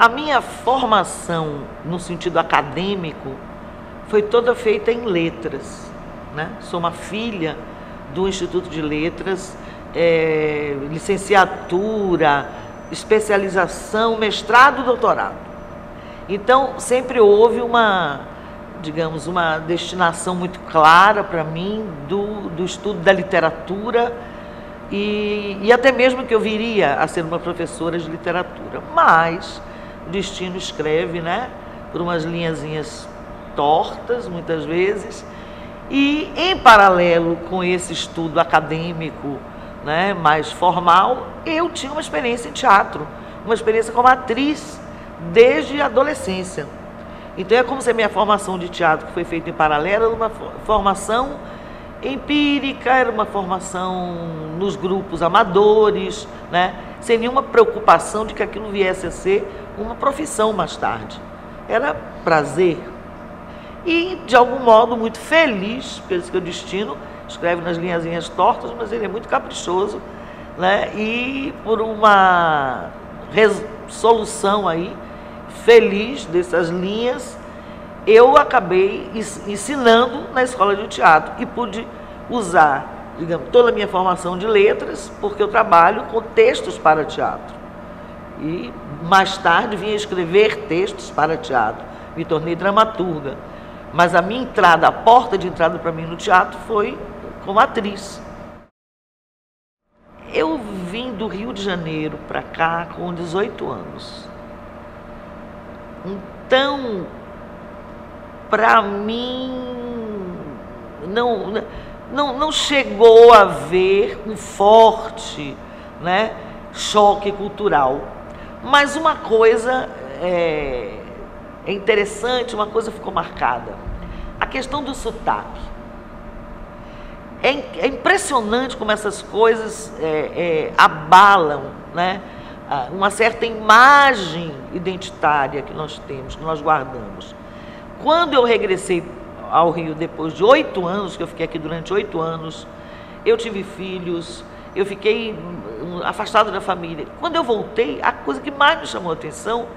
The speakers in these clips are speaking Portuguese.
A minha formação no sentido acadêmico foi toda feita em letras, né? Sou uma filha do Instituto de Letras, licenciatura, especialização, mestrado, doutorado. Então, sempre houve uma, digamos, uma destinação muito clara para mim do estudo da literatura e até mesmo que eu viria a ser uma professora de literatura. Mas o destino escreve, né, por umas linhazinhas tortas, muitas vezes, e em paralelo com esse estudo acadêmico, né, mais formal, eu tinha uma experiência em teatro, uma experiência como atriz desde a adolescência. Então é como se a minha formação de teatro, que foi feita em paralelo, era uma formação empírica, era uma formação nos grupos amadores, né, sem nenhuma preocupação de que aquilo viesse a ser uma profissão mais tarde. Era prazer. E, de algum modo, muito feliz, penso que o destino escreve nas linhazinhas tortas, mas ele é muito caprichoso, né? E por uma resolução aí, feliz dessas linhas, eu acabei ensinando na escola de teatro e pude usar, digamos, toda a minha formação de letras, porque eu trabalho com textos para teatro. E mais tarde vim escrever textos para teatro, me tornei dramaturga. Mas a minha entrada, a porta de entrada para mim no teatro foi como atriz. Eu vim do Rio de Janeiro para cá com 18 anos. Então, para mim, não chegou a haver um forte, né, choque cultural. Mas uma coisa é interessante, uma coisa ficou marcada. A questão do sotaque. É impressionante como essas coisas abalam, né, uma certa imagem identitária que nós temos, que nós guardamos. Quando eu regressei ao Rio depois de 8 anos, que eu fiquei aqui durante 8 anos, eu tive filhos, eu fiquei afastado da família. Quando eu voltei, a coisa que mais me chamou a atenção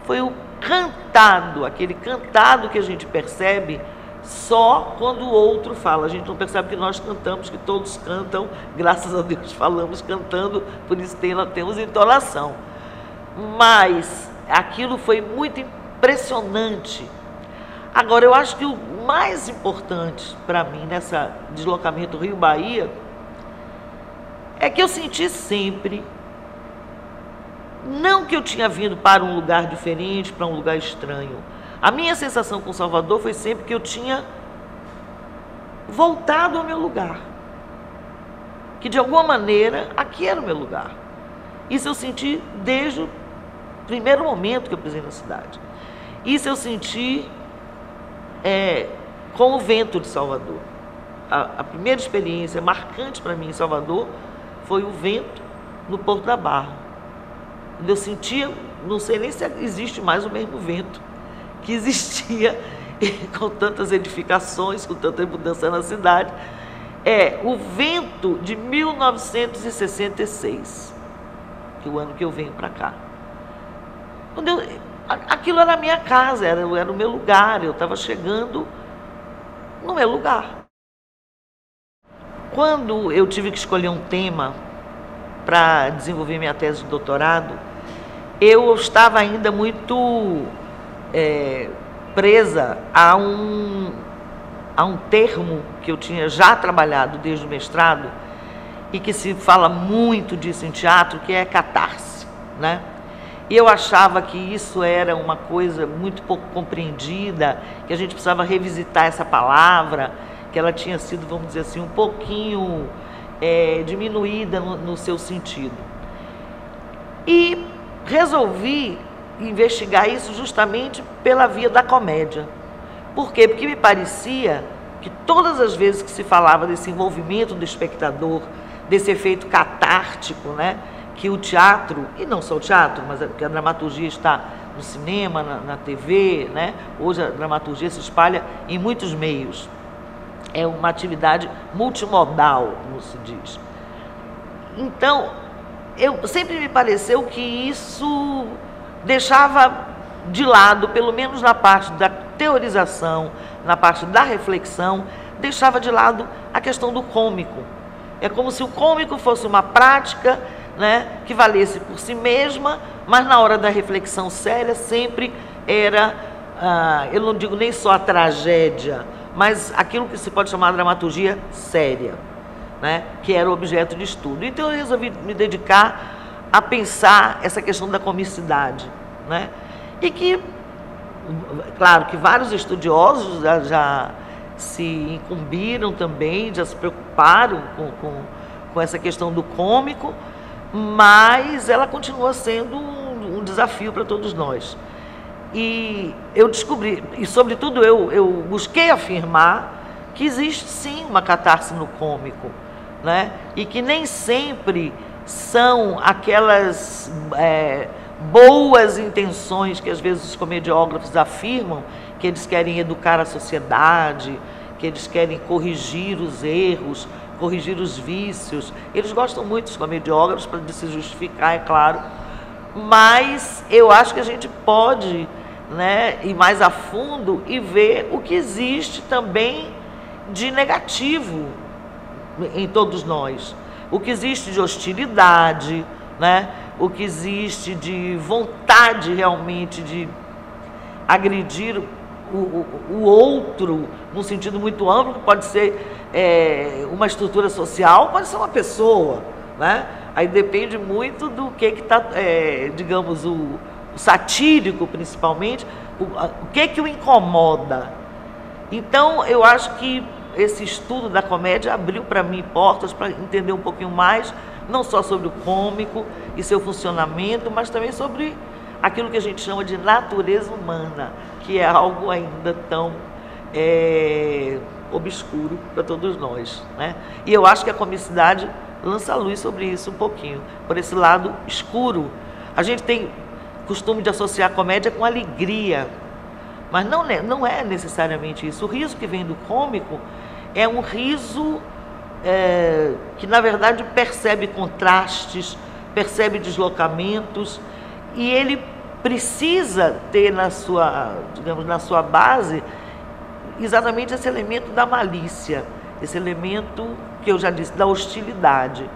foi o cantado, aquele cantado que a gente percebe só quando o outro fala. A gente não percebe que nós cantamos, que todos cantam, graças a Deus falamos cantando, por isso temos entonação. Mas aquilo foi muito impressionante. Agora, eu acho que o mais importante para mim nesse deslocamento Rio-Bahia é que eu senti sempre, não que eu tinha vindo para um lugar diferente, para um lugar estranho. A minha sensação com Salvador foi sempre que eu tinha voltado ao meu lugar. Que de alguma maneira, aqui era o meu lugar. Isso eu senti desde o primeiro momento que eu pisei na cidade. Isso eu senti com o vento de Salvador. A primeira experiência marcante para mim em Salvador foi o vento no Porto da Barra. Eu sentia, não sei nem se existe mais o mesmo vento que existia com tantas edificações, com tanta mudança na cidade. O vento de 1966, que é o ano que eu venho para cá. Aquilo era a minha casa, era o meu lugar, eu estava chegando no meu lugar. Quando eu tive que escolher um tema para desenvolver minha tese de doutorado, eu estava ainda muito presa a um termo que eu tinha já trabalhado desde o mestrado e que se fala muito disso em teatro, que é catarse, né? E eu achava que isso era uma coisa muito pouco compreendida, que a gente precisava revisitar essa palavra, que ela tinha sido, vamos dizer assim, um pouquinho diminuída no seu sentido. E resolvi investigar isso justamente pela via da comédia. Por quê? Porque me parecia que todas as vezes que se falava desse envolvimento do espectador, desse efeito catártico, né, que o teatro, e não só o teatro, mas que a dramaturgia está no cinema, na TV, né? Hoje a dramaturgia se espalha em muitos meios. É uma atividade multimodal, como se diz. Então, sempre me pareceu que isso deixava de lado, pelo menos na parte da teorização, na parte da reflexão, deixava de lado a questão do cômico. É como se o cômico fosse uma prática, né, que valesse por si mesma, mas na hora da reflexão séria sempre era, eu não digo nem só a tragédia, mas aquilo que se pode chamar de dramaturgia séria, né, que era o objeto de estudo. Então eu resolvi me dedicar a pensar essa questão da comicidade, né, e que, claro, que vários estudiosos já se incumbiram também, já se preocuparam com essa questão do cômico, mas ela continua sendo um desafio para todos nós. E eu descobri, e sobretudo eu busquei afirmar que existe sim uma catarse no cômico, né? E que nem sempre são aquelas boas intenções que às vezes os comediógrafos afirmam, que eles querem educar a sociedade, que eles querem corrigir os erros, corrigir os vícios. Eles gostam muito dos comediógrafos para se justificar, é claro, mas eu acho que a gente pode, né, ir mais a fundo e ver o que existe também de negativo em todos nós, o que existe de hostilidade, né, o que existe de vontade realmente de agredir o outro, num sentido muito amplo, que pode ser uma estrutura social, pode ser uma pessoa, né? Aí depende muito do que está, digamos, o satírico, principalmente, o que o incomoda. Então, eu acho que esse estudo da comédia abriu para mim portas para entender um pouquinho mais, não só sobre o cômico e seu funcionamento, mas também sobre aquilo que a gente chama de natureza humana, que é algo ainda tão obscuro para todos nós, né? E eu acho que a comicidade lança luz sobre isso um pouquinho, por esse lado escuro. A gente tem costume de associar a comédia com alegria, mas não é necessariamente isso. O riso que vem do cômico é um riso que, na verdade, percebe contrastes, percebe deslocamentos, e ele precisa ter na sua, digamos, na sua base exatamente esse elemento da malícia, esse elemento que eu já disse, da hostilidade.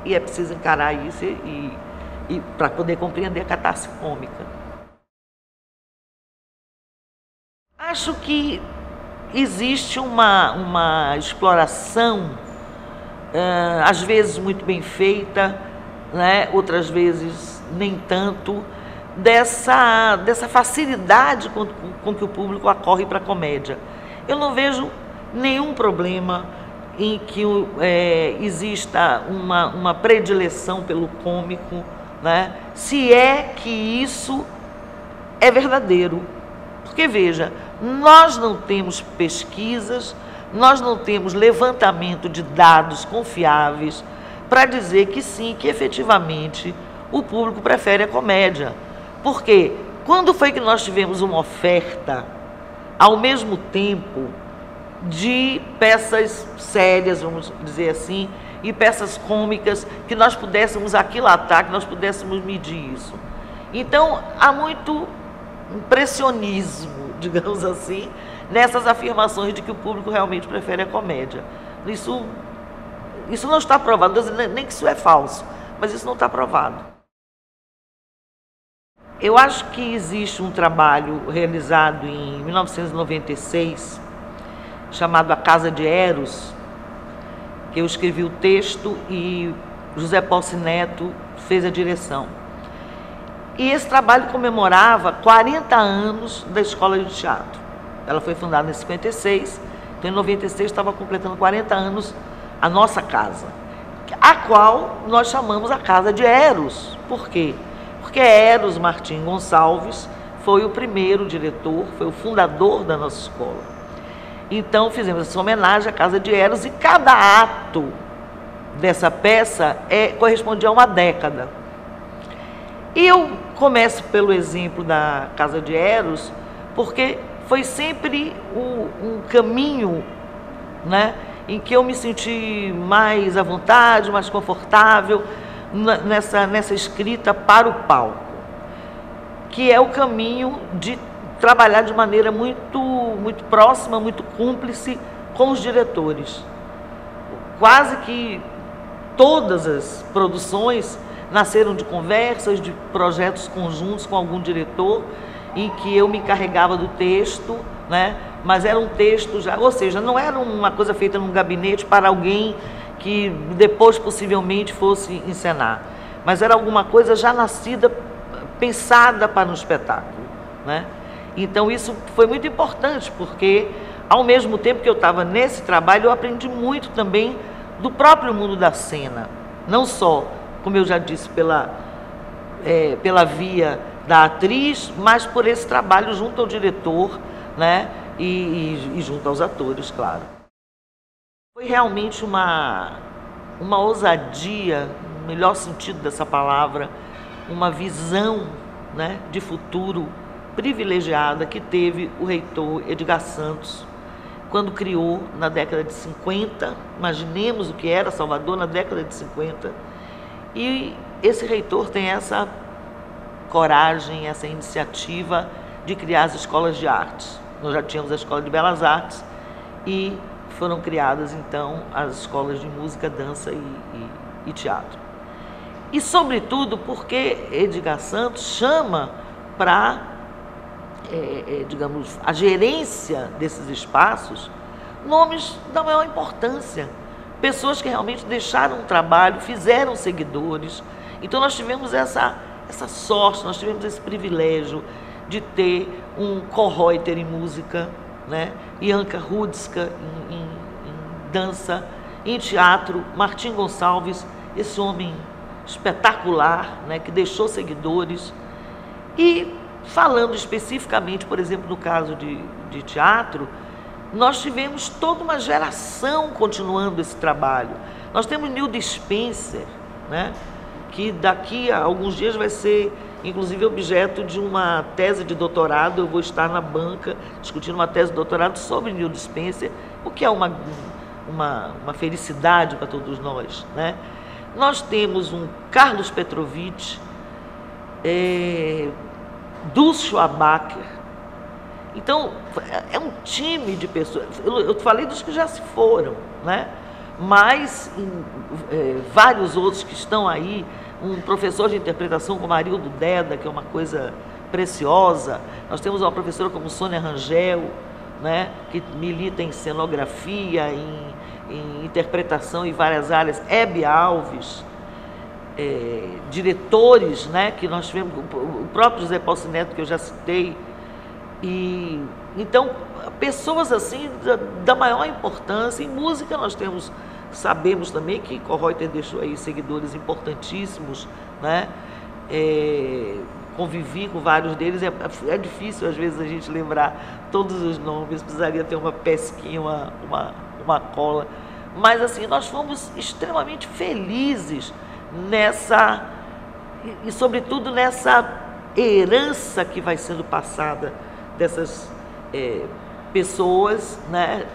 E é preciso encarar isso e para poder compreender a catarse cômica. Acho que existe uma exploração, às vezes muito bem feita, né? Outras vezes nem tanto, dessa facilidade com que o público acorre para a comédia. Eu não vejo nenhum problema em que exista uma predileção pelo cômico, né? Se é que isso é verdadeiro. Porque, veja, nós não temos pesquisas, nós não temos levantamento de dados confiáveis para dizer que sim, que efetivamente o público prefere a comédia. Porque quando foi que nós tivemos uma oferta, ao mesmo tempo, de peças sérias, vamos dizer assim, e peças cômicas, que nós pudéssemos aquilatar, que nós pudéssemos medir isso? Então, há muito impressionismo, digamos assim, nessas afirmações de que o público realmente prefere a comédia. Isso não está provado, nem que isso é falso, mas isso não está provado. Eu acho que existe um trabalho realizado em 1996, chamado A Casa de Eros, que eu escrevi o texto e José Posse Neto fez a direção. E esse trabalho comemorava 40 anos da Escola de Teatro. Ela foi fundada em 56, então em 96 estava completando 40 anos a nossa casa, a qual nós chamamos a Casa de Eros. Por quê? Porque Eros Martim Gonçalves foi o primeiro diretor, foi o fundador da nossa escola. Então fizemos essa homenagem à Casa de Eros e cada ato dessa peça correspondia a uma década. E eu começo pelo exemplo da Casa de Eros, porque foi sempre um caminho, né, em que eu me senti mais à vontade, mais confortável nessa escrita para o palco, que é o caminho de trabalhar de maneira muito próxima, muito cúmplice com os diretores. Quase que todas as produções nasceram de conversas, de projetos conjuntos com algum diretor, em que eu me encarregava do texto, né? Mas era um texto já, ou seja, não era uma coisa feita num gabinete para alguém que depois possivelmente fosse encenar, mas era alguma coisa já nascida, pensada para um espetáculo, né? Então isso foi muito importante, porque ao mesmo tempo que eu estava nesse trabalho, eu aprendi muito também do próprio mundo da cena, não só, como eu já disse, pela via da atriz, mas por esse trabalho junto ao diretor, né? E junto aos atores, claro. Foi realmente uma ousadia, no melhor sentido dessa palavra, uma visão, né, de futuro privilegiada que teve o reitor Edgar Santos, quando criou na década de 50, imaginemos o que era Salvador na década de 50, e esse reitor tem essa coragem, essa iniciativa de criar as escolas de artes. Nós já tínhamos a Escola de Belas Artes e foram criadas, então, as escolas de música, dança e teatro. E, sobretudo, porque Edgar Santos chama para, digamos, a gerência desses espaços nomes da maior importância, pessoas que realmente deixaram o trabalho, fizeram seguidores. Então, nós tivemos essa sorte, nós tivemos esse privilégio de ter um Kohreuter em música, né? Janka Rudska em dança, em teatro, Martim Gonçalves, esse homem espetacular, né? Que deixou seguidores. E falando especificamente, por exemplo, no caso de teatro, nós tivemos toda uma geração continuando esse trabalho. Nós temos Nilde Spencer, né? Que daqui a alguns dias vai ser, inclusive, objeto de uma tese de doutorado. Eu vou estar na banca discutindo uma tese de doutorado sobre Nilde Spencer, o que é uma felicidade para todos nós, né? Nós temos um Carlos Petrovich, Dulce Schwabacher. Então, é um time de pessoas. Eu falei dos que já se foram, né? Mas vários outros que estão aí, um professor de interpretação como Arildo Deda, que é uma coisa preciosa. Nós temos uma professora como Sônia Rangel, né, que milita em cenografia, em interpretação em várias áreas. Hebe Alves, diretores, né, que nós tivemos, o próprio José Paulo Neto, que eu já citei. E então, pessoas assim da maior importância. Em música nós sabemos também que Kohreuter deixou aí seguidores importantíssimos, né? Convivi com vários deles, é difícil às vezes a gente lembrar todos os nomes, precisaria ter uma pesquinha, uma cola, mas assim, nós fomos extremamente felizes e sobretudo nessa herança que vai sendo passada dessas pessoas, né,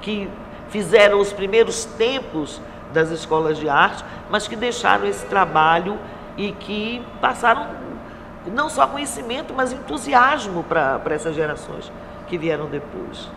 que fizeram os primeiros tempos das escolas de arte, mas que deixaram esse trabalho e que passaram não só conhecimento, mas entusiasmo para essas gerações que vieram depois.